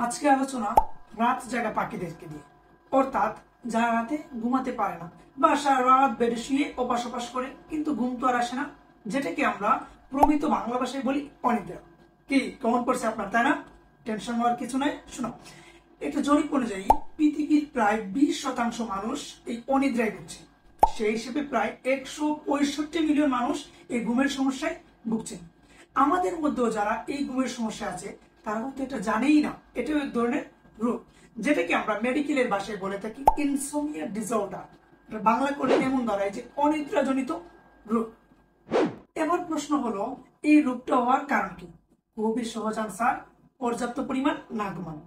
আজকে আলোচনা রাত জাগা পাখিদেরকে নিয়ে, অর্থাৎ যারা রাতে ঘুমাতে পারে না বা সারা রাত বেডে শুয়ে ওপাশ ওপাশ করে কিন্তু ঘুম তো আর আসে না, যেটাকে আমরা প্রমিত বাংলা ভাষায় বলি অনিদ্রা। কি কেমন পড়ছে আপনার, তাই না? টেনশন হওয়ার কিছু নাই। শোনো, একটা জরিপ অনুযায়ী পৃথিবীর প্রায় 20% মানুষ এই অনিদ্রায় ভুগছে। সেই হিসেবে প্রায় 165 মিলিয়ন মানুষ এই ঘুমের সমস্যায় ভুগছেন। আমাদের মধ্যেও যারা এই ঘুমের সমস্যা আছে তারা কিন্তু এটা জানেই না। এটাও এক ধরনের রোগ, যেটাকে আমরা মেডিকেলের ভাষায় বলে থাকি ইনসোমনিয়া ডিসঅর্ডার। বাংলা করলে এমন দাঁড়ায় যে অনিদ্রাজনিত রোগ। এবার প্রশ্ন হলো, এই রোগটা হওয়ার কারণ কি? খুবই সহজ আনসার, পর্যাপ্ত পরিমাণ না ঘুমানো।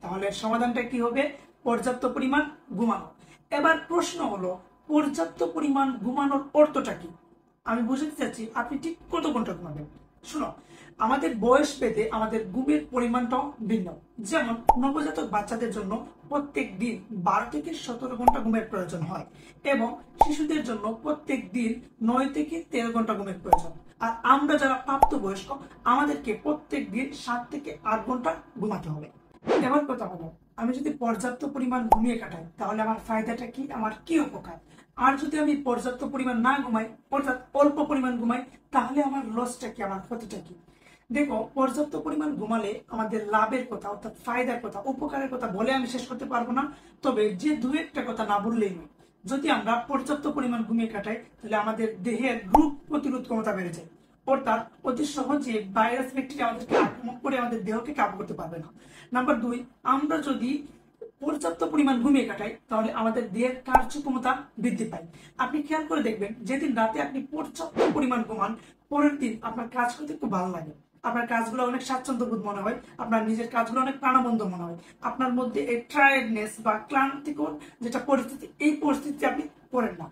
তাহলে সমাধানটা কি হবে? পর্যাপ্ত পরিমাণ ঘুমানো। এবার প্রশ্ন হলো, পর্যাপ্ত পরিমাণ ঘুমানোর অর্থটা কি? আমি বুঝাতে চাচ্ছি আপনি ঠিক কত ঘন্টা ঘুমাবেন। শুনো, আমাদের বয়স ভেদে আমাদের ঘুমের পরিমাণটাও ভিন্ন। যেমন নবজাতক বাচ্চাদের জন্য প্রত্যেক দিন 12 থেকে 17 ঘন্টা ঘুমের প্রয়োজন হয় এবং শিশুদের জন্য প্রত্যেক দিন 9 থেকে 13 ঘন্টা ঘুমের প্রয়োজন। আর আমরা যারা প্রাপ্তবয়স্ক, আমাদেরকে প্রত্যেক দিন 7 থেকে 8 ঘন্টা ঘুমাতে হবে। এবার কথা হলো, আমি যদি পর্যাপ্ত পরিমাণ ঘুমিয়ে কাটাই তাহলে আমার ফায়দাটা কি, আমার কি উপকার? আর যদি আমি পর্যাপ্ত পরিমাণ না ঘুমাই, অর্থাৎ অল্প পরিমাণ ঘুমাই, তাহলে আমার লসটা কি, আমার ক্ষতিটা কি? দেখো, পর্যাপ্ত পরিমাণ ঘুমালে আমাদের লাভের কথা, অর্থাৎ ফায়দার কথা, উপকারের কথা বলে আমি শেষ করতে পারবো না। তবে যে দু একটা কথা না বললেই নয়। যদি আমরা পর্যাপ্ত পরিমাণ ঘুমিয়ে কাটাই তাহলে আমাদের দেহের রোগ প্রতিরোধ ক্ষমতা বেড়ে যায়, অর্থাৎ অতি সহজে ভাইরাস ব্যাকটেরিয়া আমাদেরকে আক্রমণ করে আমাদের দেহকে কাবু করতে পারবে না। নাম্বার 2, আমরা যদি পর্যাপ্ত পরিমাণ ঘুমিয়ে কাটাই তাহলে আমাদের দেহের কার্যক্ষমতা বৃদ্ধি পায়। আপনি খেয়াল করে দেখবেন, যেদিন রাতে আপনি পর্যাপ্ত পরিমাণ ঘুমান, পরের দিন আপনার কাজ করতে খুব ভালো লাগে, আপনার কাজগুলো অনেক স্বাচ্ছন্দ্যবোধ মনে হয়, আপনার নিজের কাজগুলো অনেক প্রাণবন্ত মনে হয়। আপনার মধ্যে এই টায়ার্ডনেস বা ক্লান্তিকর যেটা পরিস্থিতি, এই পরিস্থিতি আপনি পড়েন না।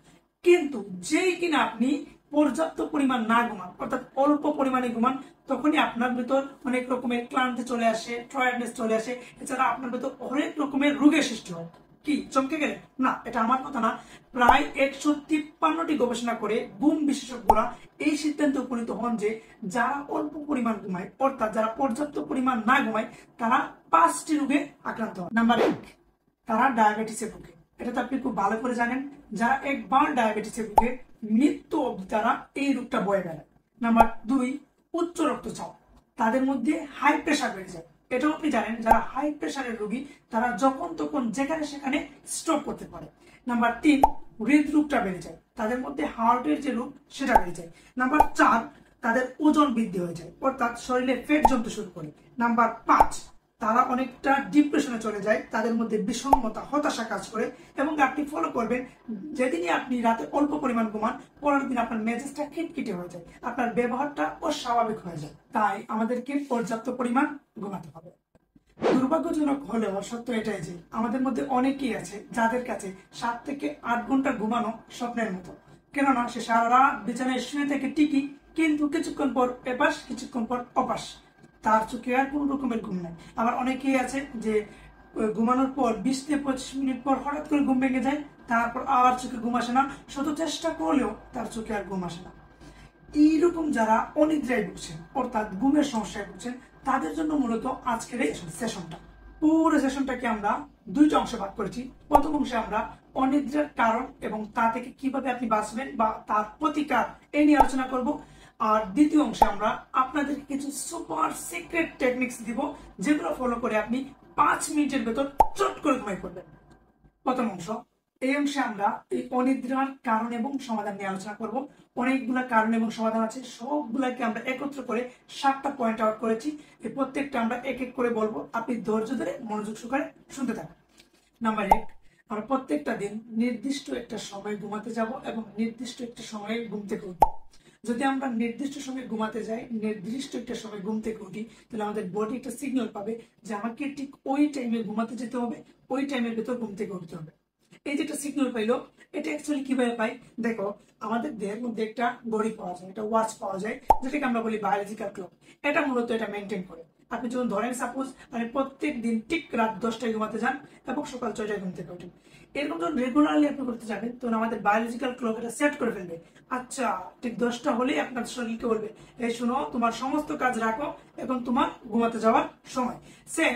কিন্তু যেই কিনা আপনি পর্যাপ্ত পরিমাণ না ঘুমান, অর্থাৎ অল্প পরিমাণে ঘুমান, তখনই আপনার ভিতর অনেক রকমের ক্লান্তি চলে আসে, টায়ার্ডনেস চলে আসে। এছাড়া আপনার ভিতর অনেক রকমের রোগের সৃষ্টি হয়। কি চমকে গেলে? না, এটা আমার কথা না। প্রায় 153টি গবেষণা করে ঘুম বিশেষজ্ঞরা এই সিদ্ধান্তে উপনীত হন যে যারা অল্প পরিমাণ ঘুমায়, অর্থাৎ যারা পর্যাপ্ত পরিমাণ না ঘুমায়, তারা 5টি রোগে আক্রান্ত হয়। নাম্বার 1, তারা ডায়াবেটিসে ভুগে। এটা তো আপনি খুব ভালো করে জানেন। যারা একবার ডায়াবেটিসে ভুগে, মৃত্যু অবধি তারা এই রোগটা বয়ে বেড়ায়। নাম্বার 2, উচ্চ রক্তচাপ। তাদের মধ্যে হাই প্রেশার বেড়ে যায়। এটাও আপনি জানেন, যারা হাই প্রেশারের রোগী তারা যখন তখন যেখানে সেখানে স্ট্রোক করতে পারে। নাম্বার 3, হৃদরোগটা বেড়ে যায়। তাদের মধ্যে হার্টের যে রোগ সেটা বেড়ে যায়। নাম্বার 4, তাদের ওজন বৃদ্ধি হয়ে যায়, অর্থাৎ শরীরে ফ্যাট জমতে শুরু করে। নাম্বার 5, তারা অনেকটা ডিপ্রেশনে চলে যায়, তাদের মধ্যে বিষণ্ণতা, হতাশা কাজ করে। এবং আপনি ফলো করবেন, যেদিনই আপনি রাতে অল্প পরিমাণ ঘুমান, পরের দিন আপনার মেজাজটা খিটখিটে হয়ে যায়, আপনার ব্যবহারটা অস্বাভাবিক হয়ে যায়। তাই আমাদেরকে পর্যাপ্ত পরিমাণ ঘুমাতে হবে। দুর্ভাগ্যজনক হলেও সত্য এটাই যে আমাদের মধ্যে অনেকেই আছে যাদের কাছে 7 থেকে 8 ঘন্টা ঘুমানো স্বপ্নের মতো। কেননা সে সারা রাত বিছানায় শুয়ে থেকে ঠিকই, কিন্তু কিছুক্ষণ পর এপাশ, কিছুক্ষণ পর অপাশ, তার চোখে আর কোন রকমের ঘুম নাই। আবার অনেকেই আছে যে ঘুমানোর পর 20 থেকে 25 মিনিট পর হঠাৎ করে ঘুম ভেঙে যায়, তারপর আর চোখে ঘুম আসে না, শত চেষ্টা করলেও তার চোখে আর ঘুম আসে না। এইরকম যারা অনিদ্রায় ভুগছেন, অর্থাৎ ঘুমের সমস্যায় ভুগছেন, তাদের জন্য মূলত আজকের এই সেশনটা। পুরো সেশনটাকে আমরা 2টা অংশে ভাগ করেছি। প্রথম অংশে আমরা অনিদ্রার কারণ এবং তা থেকে কিভাবে আপনি বাঁচবেন বা তার প্রতিকার, এই নিয়ে আলোচনা করব। আর দ্বিতীয় অংশে আমরা আপনাদেরকে কিছু সুপার সিক্রেট টেকনিক্স দিব, যেগুলো ফলো করে আপনি 5 মিনিটের ভেতর চট করে ঘুমাই পড়বেন। প্রথম অংশ, এই অংশে আমরা এই অনিদ্রার কারণ এবং সমাধান নিয়ে আলোচনা করব। অনেকগুলা কারণ এবং সমাধান আছে, সবগুলাকে আমরা একত্র করে 7টা পয়েন্ট আউট করেছি। এই প্রত্যেকটা আমরা এক এক করে বলবো, আপনি ধৈর্য ধরে মনোযোগ সহকারে শুনতে থাকুন। নাম্বার 1, আমরা প্রত্যেকটা দিন নির্দিষ্ট একটা সময় ঘুমাতে যাব এবং নির্দিষ্ট একটা সময়ে ঘুম থেকে উঠবো। যদি আমরা নির্দিষ্ট সময় ঘুমাতে যাই, নির্দিষ্ট একটা সময় ঘুম থেকে উঠি, তাহলে আমাদের বডি একটা সিগন্যাল পাবে যে আমাকে ঠিক ওই টাইমে ঘুমাতে যেতে হবে, ওই টাইমের ভেতর ঘুম থেকে উঠতে হবে। এই যেটা সিগন্যাল পাইলো, এটা অ্যাকচুয়ালি কিভাবে পাই? দেখো, আমাদের দেহের মধ্যে একটা ঘড়ি পাওয়া যায়, একটা ওয়াচ পাওয়া যায়, যেটাকে আমরা বলি বায়োলজিক্যাল ক্লক। এটা মূলত এটা মেনটেন করে। আপনি যখন ধরেন সাপোজ আপনি প্রত্যেক দিন ঠিক রাত 10টায় ঘুমাতে যান এবং সকাল 6টায় ঘুম থেকে ওঠেন, এরকম যখন রেগুলারলি আপনি করতে যাবেন তখন আমাদের বায়োলজিক্যাল ক্লক এটা সেট করে ফেলবে। আচ্ছা, ঠিক 10টা হলেই আপনার শরীরকে বলবে এই শোনো, তোমার সমস্ত কাজ রাখো, এখন তোমার ঘুমাতে যাওয়ার সময়। সেম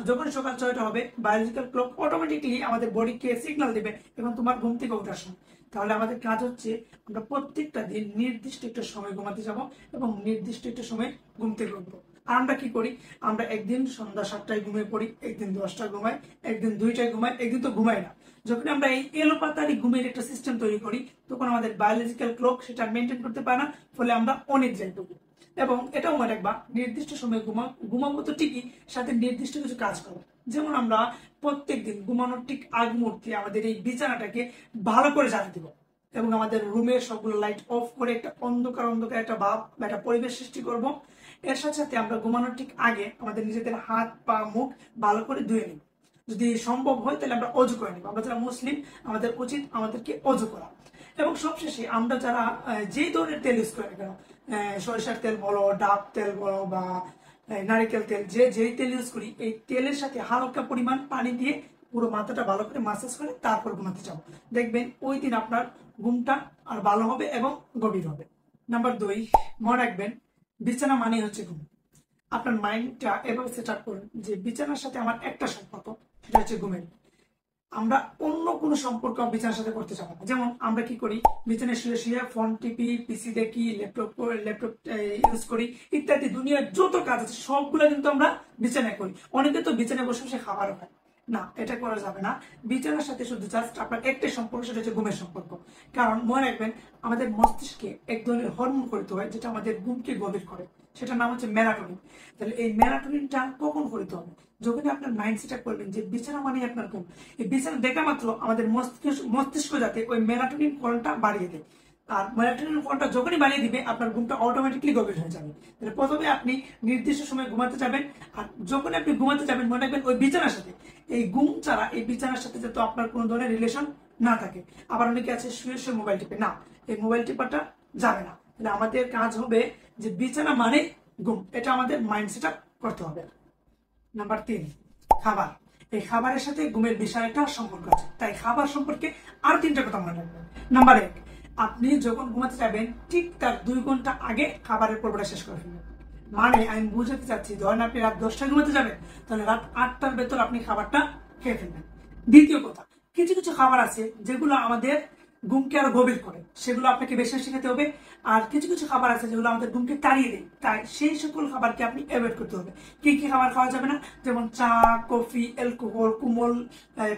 যখন সকাল 6টা হবে বায়োলজিক্যাল ক্লক অটোমেটিকলি আমাদের বডিকে সিগন্যাল দিবে এখন তোমার ঘুম থেকে ওঠার সময়। তাহলে আমাদের কাজ হচ্ছে আমরা প্রত্যেকটা দিন নির্দিষ্ট একটা সময় ঘুমাতে যাব এবং নির্দিষ্ট একটা সময় ঘুম থেকে উঠবো। আর আমরা কি করি, আমরা একদিন সন্ধ্যা 7টায় ঘুমিয়ে পড়ি, একদিন 10টায় ঘুমাই, একদিন 2টায় ঘুমাই, একদিন তো ঘুমাই না। যখন আমরা এই এলোপাতারি ঘুমের একটা সিস্টেম তৈরি করি তখন আমাদের বায়োলজিক্যাল ক্লক সেটা মেনটেন করতে পারে না, ফলে আমরা অনিদ্রায় ঢুকি। এবং এটাও মনে রাখবা, নির্দিষ্ট সময় ঘুমাবো তো ঠিকই, সাথে নির্দিষ্ট কিছু কাজ করবো। যেমন আমরা প্রত্যেকদিন ঘুমানোর ঠিক আগ মুহূর্তে আমাদের এই বিছানাটাকে ভালো করে জ্বালিয়ে দিব এবং আমাদের রুমের সবগুলো লাইট অফ করে একটা অন্ধকার অন্ধকার একটা ভাব বা একটা পরিবেশ সৃষ্টি করব। এর সাথে সাথে আমরা ঘুমানোর ঠিক আগে আমাদের নিজেদের হাত পা মুখ ভালো করে ধুয়ে নিব। যদি সম্ভব হয় তাহলে আমরা অজু করে নিব। আমরা যারা মুসলিম আমাদের উচিত আমাদেরকে অজু করা। এবং সবশেষে আমরা যারা যেই ধরনের তেল ইউজ করি কেন, সরিষার তেল বলো, ডাব তেল বলো বা নারিকেল তেল, যেই তেল ইউজ করি, এই তেলের সাথে হালকা পরিমাণ পানি দিয়ে পুরো মাথাটা ভালো করে মাসাজ করে তারপর ঘুমাতে যাবো। দেখবেন ওই দিন আপনার ঘুমটা আর ভালো হবে এবং গভীর হবে। নাম্বার 2, মনে রাখবেন বিছানা মানে হচ্ছে ঘুম। আপনার মাইন্ডটা এভাবে সেট আপ করুন যে বিছানার সাথে আমার একটা সম্পর্ক, সেটা হচ্ছে ঘুমের। আমরা অন্য কোনো সম্পর্ক বিছানার সাথে করতে চাবো না। যেমন আমরা কি করি, বিছানায় শুয়ে শুয়ে ফোন টিপি, পিসি দেখি, ল্যাপটপ ইউজ করি ইত্যাদি, দুনিয়ার যত কাজ আছে সবগুলো কিন্তু আমরা বিছানায় করি। অনেকে তো বিছানায় বসে বসে খাবারও খায় না, এটা করা যাবে না। বিছানার সাথে শুধু জাস্ট আপনার একটাই সম্পর্ক, সেটা হচ্ছে ঘুমের সম্পর্ক। কারণ মনে রাখবেন আমাদের মস্তিষ্কে এক ধরনের হরমোন করতে হয় যেটা আমাদের ঘুমকে গভীর করে, সেটার নাম হচ্ছে মেলাটোনিন। তাহলে এই মেলাটোনিনটা কখন করতে হবে, যখনই আপনার মাইন্ড সেট করবেন যে বিছানা মানে আপনার ঘুম। এই বিছানা দেখা মাত্র আমাদের মস্তিষ্ক যাতে ওই মেলাটোনিন ফলনটা বাড়িয়ে দেয়। আর মেলাটোনিন ফলনটা যখনই বাড়িয়ে দিবে আপনার ঘুমটা অটোমেটিকলি গভীর হয়ে যাবে। তাহলে প্রথমে আপনি নির্দিষ্ট সময় ঘুমাতে যাবেন, আর যখন আপনি ঘুমাতে যাবেন মনে রাখবেন ওই বিছানার সাথে, এই ঘুম ছাড়া এই বিছানার সাথে যাতে আপনার কোনো ধরনের রিলেশন না থাকে। আবার অনেকে আছে শুয়ে শুয়ে মোবাইল টিপে, না, এই মোবাইল টিপাটা যাবে না। তাহলে আমাদের কাজ হবে যে বিছানা মানে ঘুম, এটা আমাদের মাইন্ড সেট আপ করতে হবে। নাম্বার 3, খাবার। এই খাবারের সাথে ঘুমের বিশাল একটা সম্পর্ক আছে, তাই খাবার সম্পর্কে আরো 3টা কথা মনে রাখবেন। নাম্বার 1, আপনি যখন ঘুমাতে যাবেন ঠিক তার 2 ঘন্টা আগে খাবারের পর্বটা শেষ করে ফেলবেন। মানে আমি বুঝাতে চাচ্ছি, ধরেন আপনি রাত 10টায় ঘুমাতে যাবেন, তাহলে রাত 8টার ভেতর আপনি খাবারটা খেয়ে ফেলবেন। দ্বিতীয় কথা, কিছু কিছু খাবার আছে যেগুলো আমাদের ঘুমকে আরো গভীর করে, সেগুলো আপনাকে বেশি বেশি খেতে হবে। আর কিছু কিছু খাবার আছে যেগুলো আমাদের ঘুমকে তাড়িয়ে দেয়, তাই সেই সকল খাবারকে আপনি অ্যাভয়েড করতে হবে। কি কি খাবার খাওয়া যাবে না, যেমন চা, কফি, অ্যালকোহল, কোমল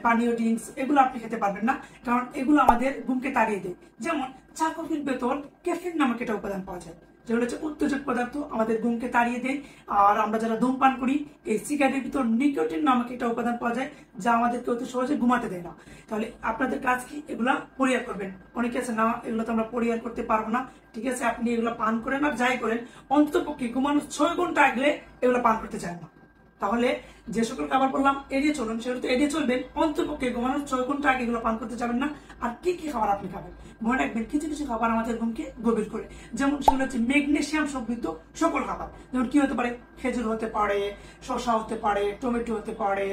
পানীয় ড্রিঙ্কস, এগুলো আপনি খেতে পারবেন না, কারণ এগুলো আমাদের ঘুমকে তাড়িয়ে দেয়। যেমন চা কফির ভেতর ক্যাফিন নামক একটা উপাদান পাওয়া যায়, যেগুলো হচ্ছে উত্তেজক পদার্থ, আমাদের ঘুমকে তাড়িয়ে দেয়। আর আমরা যারা ধূমপান করি, এই সিগারেটের ভিতর নিকোটিন নামক একটা উপাদান পাওয়া যায় যা আমাদেরকে অতি সহজে ঘুমাতে দেয় না। তাহলে আপনাদের কাজ কি, এগুলা পরিহার করবেন। অনেকে আছে না, এগুলো তো আমরা পরিহার করতে পারবো না, ঠিক আছে, আপনি এগুলো পান করেন আর যাই করেন, অন্তত পক্ষে ঘুমানোর 6 ঘন্টা আগে এগুলো পান করতে চান না। তাহলে যে সকল খাবার বললাম এড়িয়ে চলুন, সেগুলো তো এড়িয়ে চলবেন, অন্ততপক্ষে ঘুমানোর 6 ঘন্টা আগে এগুলো পান করতে যাবেন না। আর কি কি খাবার আপনি খাবেন, মনে রাখবেন কিছু কিছু খাবার আমাদের ঘুমকে গভীর করে। যেমন সেগুলো হচ্ছে ম্যাগনেসিয়াম সমৃদ্ধ সকল খাবার। যেমন কি হতে পারে, খেজুর হতে পারে, শসা হতে পারে, টমেটো হতে পারে,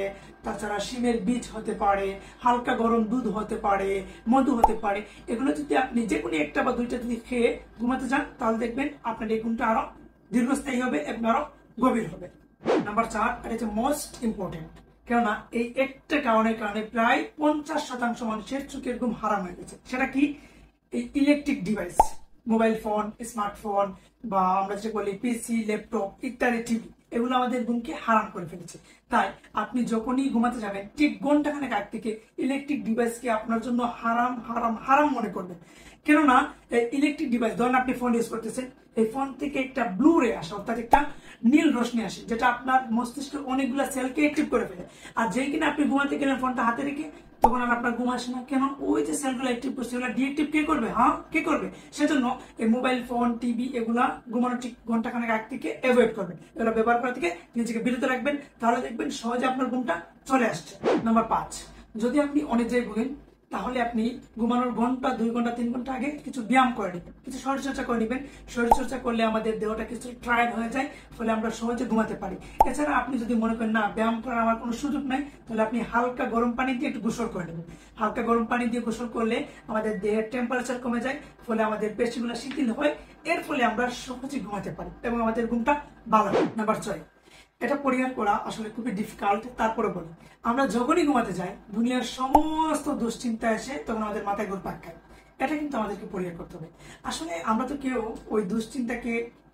তাছাড়া শিমের বীজ হতে পারে, হালকা গরম দুধ হতে পারে, মধু হতে পারে। এগুলো যদি আপনি যে কোনো একটা বা 2টা যদি খেয়ে ঘুমাতে যান তাহলে দেখবেন আপনার এই ঘুমটা আরো দীর্ঘস্থায়ী হবে এবং আরো গভীর হবে। নাম্বার 4, এটা হচ্ছে মোস্ট ইম্পর্টেন্ট, কেননা এই একটা কারণে প্রায় 50% মানুষের চোখের ঘুম হারাম হয়ে গেছে। সেটা কি, এই electric device, mobile phone, smartphone বা আমরা যেটা বলি পিসি, ল্যাপটপ ইত্যাদি, টিভি, এগুলো আমাদের ঘুমকে হারাম করে ফেলেছে। তাই আপনি যখনই ঘুমাতে যাবেন ঠিক ঘন্টাখানেক আগ থেকে ইলেকট্রিক ডিভাইসকে আপনার জন্য হারাম হারাম হারাম মনে করবেন। কেননা ইলেকট্রিক ডিভাইস, ধরেন আপনি ফোন ইউজ করতেছেন, এই ফোন থেকে একটা ব্লু রে আসে, অর্থাৎ একটা নীল রশ্মি আসে, যেটা আপনার মস্তিষ্কের অনেকগুলো সেলকে অ্যাক্টিভ করে ফেলে। আর যেই কিনা আপনি ঘুমাতে গেলেন ফোনটা হাতে রেখে, তখন আর আপনার ঘুম আসে না। কেন, ওই যে সেলগুলো অ্যাক্টিভ করছে ওগুলো ডিঅ্যাক্টিভ কে করবে, কে করবে? সেজন্য এই মোবাইল ফোন, টিভি এগুলা ঘুমানোর ঠিক ঘন্টাখানেক আগ থেকে অ্যাভয়েড করবেন। এগুলো ব্যবহার করা থেকে নিজেকে বিরত রাখবেন, তাহলে দেখবেন সহজে আপনার ঘুমটা চলে আসছে। নাম্বার 5, যদি আপনি অনেক জায়গায় ভোগেন তাহলে আপনি ঘুমানোর ঘন্টা 2 ঘন্টা 3 ঘন্টা আগে কিছু ব্যায়াম করে নেবেন, কিছু শরীরচর্চা করে নেবেন। শরীরচর্চা করলে আমাদের দেহটা কিছু টায়ার্ড হয়ে যায়, ফলে আমরা সহজে ঘুমাতে পারি। এছাড়া আপনি যদি মনে করেন না ব্যায়াম করার আমার কোনো সুযোগ নাই, তাহলে আপনি হালকা গরম পানি দিয়ে একটু গোসল করে নেবেন। হালকা গরম পানি দিয়ে গোসল করলে আমাদের দেহের টেম্পারেচার কমে যায়, ফলে আমাদের পেশিগুলো শিথিল হয়, এর ফলে আমরা সহজে ঘুমাতে পারি এবং আমাদের ঘুমটা ভালো হয়। নাম্বার 6, এটা পরিহার করা আসলে খুবই ডিফিকাল্ট। তারপরে বলি, আমরা যখনই ঘুমাতে যাই দুনিয়ার সমস্ত দুশ্চিন্তা এসে তখন আমাদের মাথায় ঘুরপাক খায়। এটা কিন্তু আমাদেরকে পরিহার করতে হবে। আসলে আমরা তো কেউ ওই দুশ্চিন্তাকে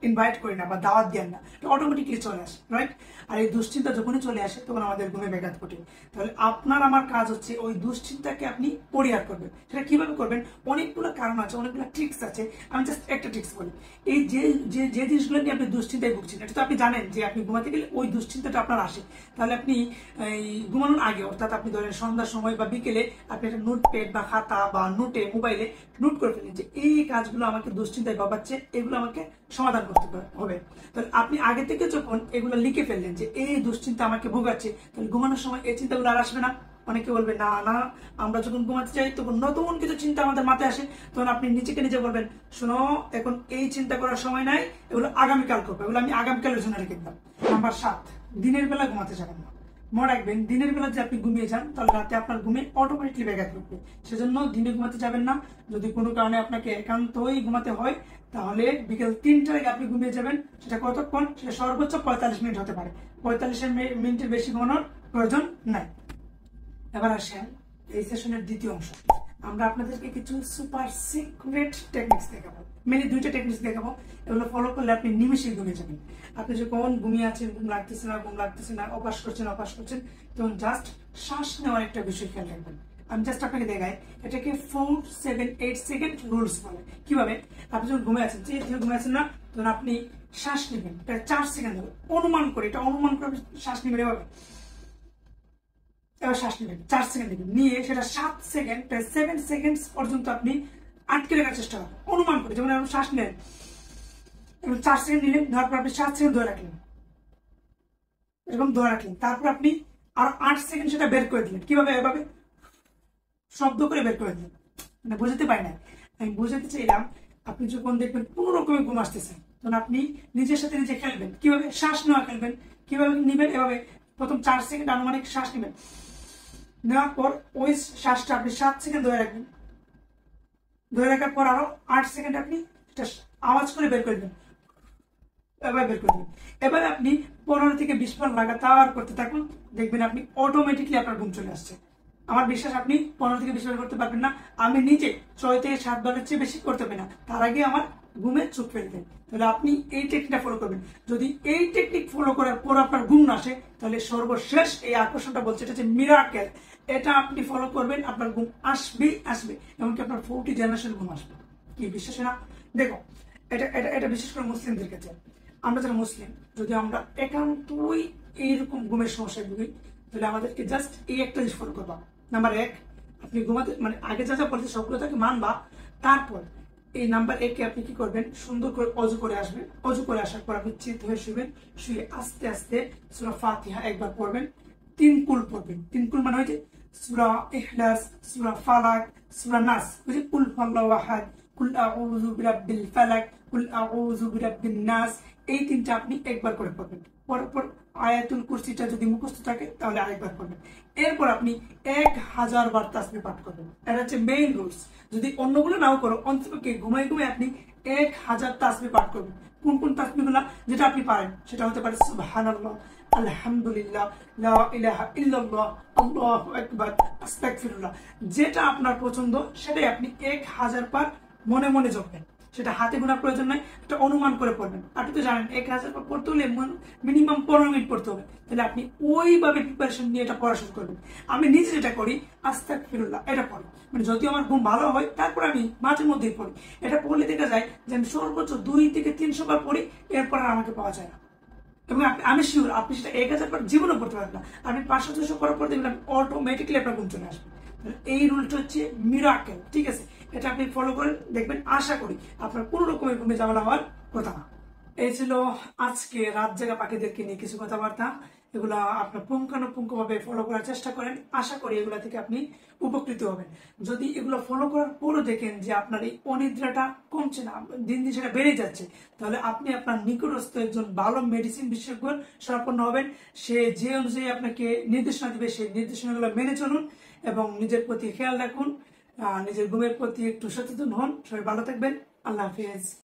ইনভাইট করি না বা দাওয়াত দেন না, অটোমেটিকলি চলে আসে, রাইট? আর এই দুশ্চিন্তা যখনই চলে আসে তখন আমাদের ঘুমে ব্যাঘাত ঘটে। তাহলে আপনার আমার কাজ হচ্ছে ওই দুশ্চিন্তাকে আপনি পরিহার করবেন। সেটা কিভাবে করবেন? অনেকগুলো কারণ আছে, অনেকগুলো ট্রিক্স আছে। আমি জাস্ট একটা ট্রিক্স বলি। এই যে যে যে জিনিসগুলো নিয়ে আপনি দুশ্চিন্তায় ভুগছেন, এটা তো আপনি জানেন যে আপনি ঘুমাতে গেলে ওই দুশ্চিন্তাটা আপনার আসে। তাহলে আপনি এই ঘুমানোর আগে, অর্থাৎ আপনি ধরেন সন্ধ্যার সময় বা বিকেলে আপনি একটা নোটপ্যাড বা খাতা বা নোটে মোবাইলে নোট করে ফেলেন যে এই কাজগুলো আমাকে দুশ্চিন্তায় ভাবাচ্ছে, এগুলো আমাকে সমাধান করতে হবে। তাহলে আপনি আগে থেকে যখন এগুলো লিখে ফেললেন যে এই দুশ্চিন্তা আমাকে ভোগাচ্ছে, তাহলে ঘুমানোর সময় এই চিন্তাগুলো আর আসবে না। অনেকে বলবে না না, আমরা যখন ঘুমাতে চাই তখন নতুন কিছু চিন্তা আমাদের মাথায় আসে। তখন আপনি নিজেকে নিজে বলবেন, শোনো, এখন এই চিন্তা করার সময় নাই, এগুলো আগামীকাল করবো, এগুলো আমি আগামীকালের জন্য রেখে দিলাম। নাম্বার 7, দিনের বেলা ঘুমাতে যাবেন না। মনে রাখবেন, দিনের বেলা যে আপনি ঘুমিয়ে যান তাহলে রাতে আপনার ঘুমে অটোমেটিকলি ব্যাঘাত ঘটবে। সেজন্য দিনে ঘুমাতে যাবেন না। যদি কোনো কারণে আপনাকে একান্তই ঘুমাতে হয় তাহলে বিকেল 3টার আগে আপনি ঘুমিয়ে যাবেন। সেটা কতক্ষণ? সেটা সর্বোচ্চ 45 মিনিট হতে পারে। 45 মিনিটের বেশি ঘুমানোর প্রয়োজন নাই। এবার আসেন এই সেশনের দ্বিতীয় অংশ। আমরা আপনাদেরকে কিছু সুপার সিক্রেট টেকনিক্স দেখাবো, মেনলি 2টা টেকনিক্স দেখাবো। এগুলো ফলো করলে আপনি নিমেষেই ঘুমিয়ে যাবেন। আপনি যখন ঘুমিয়ে আছেন, ঘুম লাগতেছে না, অভ্যাস করছেন, তখন জাস্ট শ্বাস নেওয়ার একটা বিষয় খেয়াল রাখবেন। আমি জাস্ট আপনাকে দেখাই, এটাকে 4-7-8 সেকেন্ড রুলস বলে। কিভাবে? আপনি যখন ঘুমিয়ে আছেন, ঘুমিয়ে আছেন না, তখন আপনি শ্বাস নেবেন, এটা 4 সেকেন্ড হবে। অনুমান করে শ্বাস নেবেন এভাবে। এবার শ্বাস নেবেন 4 সেকেন্ড নেবেন, নিয়ে সেটা 7 সেকেন্ড 7 সেকেন্ড পর্যন্ত আপনি আটকে রাখার চেষ্টা করেন অনুমান করে। যেমন আপনি শ্বাস নেন এবং 4 সেকেন্ড নিলেন, নেওয়ার পর আপনি 7 সেকেন্ড ধরে রাখলেন, এরকম ধরে রাখলেন। তারপর আপনি আর 8 সেকেন্ড সেটা বের করে দিলেন। কিভাবে? এভাবে শব্দ করে বের করে দিলেন। মানে বুঝতে পারি না, আমি বুঝাতে চাইলাম, আপনি যখন দেখবেন কোন রকমের ঘুম আসতেছে তখন আপনি নিজের সাথে নিজে খেলবেন। কিভাবে? শ্বাস নেওয়া খেলবেন। কিভাবে নিবেন? এভাবে প্রথম 4 সেকেন্ড আনুমানিক শ্বাস নেবেন, নেওয়ার পর ওই শ্বাসটা আপনি 7 সেকেন্ড ধরে রাখবেন। ধরে রাখার পর আরো 8 সেকেন্ড আপনি আওয়াজ করে বের করে দেবেন, এবার বের করে দেবেন। এবার আপনি 15 থেকে 20 বার লাগাতার করতে থাকুন, দেখবেন আপনি অটোমেটিকলি আপনার ঘুম চলে আসছে। আমার বিশ্বাস আপনি 15 থেকে 20 বার করতে পারবেন না, আমি নিজে 6 থেকে 7 বারের চেয়ে বেশি করতে পারি না, তার আগে আমার ঘুমে চোখ ফেলবেন। তাহলে আপনি এই টেকনিকটা ফলো করবেন। যদি এই টেকনিক ফলো করার পর আপনার ঘুম না আসে, তাহলে সর্বশেষ এই আকর্ষণটা বলছে, এটা হচ্ছে মিরাকেল। এটা আপনি ফলো করবেন, আপনার ঘুম আসবেই আসবে, এমনকি আপনার 40 জেনারেশন ঘুম আসবে। কি বিশ্বাস না? দেখো, এটা এটা এটা বিশেষ করে মুসলিমদের ক্ষেত্রে। আমরা যারা মুসলিম, যদি আমরা একান্তই এইরকম ঘুমের সমস্যায় ভুগি, তাহলে আমাদেরকে জাস্ট এই একটা জিনিস ফলো করবা। নাম্বার 1, আপনি ঘুমাতে মানে আগে যা যা বলছে সবগুলো তাকে মানবা। তারপর এই নাম্বার 1 আপনি কি করবেন? সুন্দর করে অজু করে আসবেন। অজু করে আসার পর আপনি চিত হয়ে শুবেন। শুয়ে আস্তে আস্তে সূরা ফাতিহা একবার পড়বেন, 3 কুল পড়বেন। 3 কুল মানে হচ্ছে সূরা ইখলাস, সূরা ফালাক, সূরা নাস। বুঝলি? কুল হুয়াল্লাহু আহাদ, কুল আউযু বিরাব্বিল ফালাক, কুল আউযু বিরাব্বিন নাস। এই 3টা আপনি একবার করে পড়বেন। পর আয়াতুল কুরসিটা যদি মুখস্থ থাকে তাহলে আরেকবার পড়বেন। এরপর আপনি 1000 বার তাসবিহ পাঠ করবেন। এটা হচ্ছে মেইন রুলস। যদি অন্যগুলো নাও করো, অন্ততপক্ষে ঘুমাই আপনি 1000 তাসবিহ পাঠ করবেন। কোন কোন তাসবিহগুলো? যেটা আপনি পারেন সেটা হতে পারে সুবহানাল্লাহ, আলহামদুলিল্লাহ, লা ইলাহা ইল্লাল্লাহ, আল্লাহু আকবার, আস্তাগফিরুল্লাহ। যেটা আপনার পছন্দ সেটাই আপনি 1000 বার মনে মনে জপবেন। সেটা হাতে গোনার প্রয়োজন নাই, এটা অনুমান করে পড়বেন। আপনি তো জানেন 1000 বার পড়তে হলে মিনিমাম 15 মিনিট পড়তে হবে। তাহলে আপনি ওইভাবে প্রিপারেশন নিয়ে এটা পড়া শুরু করবেন। আমি নিজে যেটা করি, আস্তাগফিরুল্লাহ এটা পড়ি। মানে যদিও আমার ঘুম ভালো হয়, তারপর আমি মাঝে মধ্যেই পড়ি। এটা পড়লে দেখা যায় যে আমি সর্বোচ্চ 2 থেকে 300 বার পড়ি, এরপর আর আমাকে পাওয়া যায় না। এবং আমি শিওর আপনি সেটা 1000 বার জীবনও পড়তে পারবেন না। আপনি 500-600 পড়ার পর দেখবেন অটোমেটিকলি আপনার ঘুম চলে আসবে। এই রুলটা হচ্ছে মিরাকেল, ঠিক আছে? এটা আপনি ফলো করেন, দেখবেন, আশা করি আপনার কোনো রকমের ঘুমে ঝামেলা হওয়ার কথা না। এই ছিল আজকে রাত জাগা পাখিদেরকে নিয়ে কিছু কথাবার্তা। এগুলা আপনার পুঙ্খানুপুঙ্খ ভাবে ফলো করার চেষ্টা করেন, আশা করি এগুলা থেকে আপনি উপকৃত হবেন। যদি এগুলো ফলো করার পরও দেখেন যে আপনার এই অনিদ্রাটা কমছে না, দিন দিন সেটা বেড়ে যাচ্ছে, তাহলে আপনি আপনার নিকটস্থ একজন ভালো মেডিসিন বিশেষজ্ঞ শরণাপন্ন হবেন। সে যে অনুযায়ী আপনাকে নির্দেশনা দিবে সেই নির্দেশনাগুলো মেনে চলুন এবং নিজের প্রতি খেয়াল রাখুন। নিজের ঘুমের প্রতি একটু সচেতন হন। সবাই ভালো থাকবেন। আল্লাহ হাফিজ।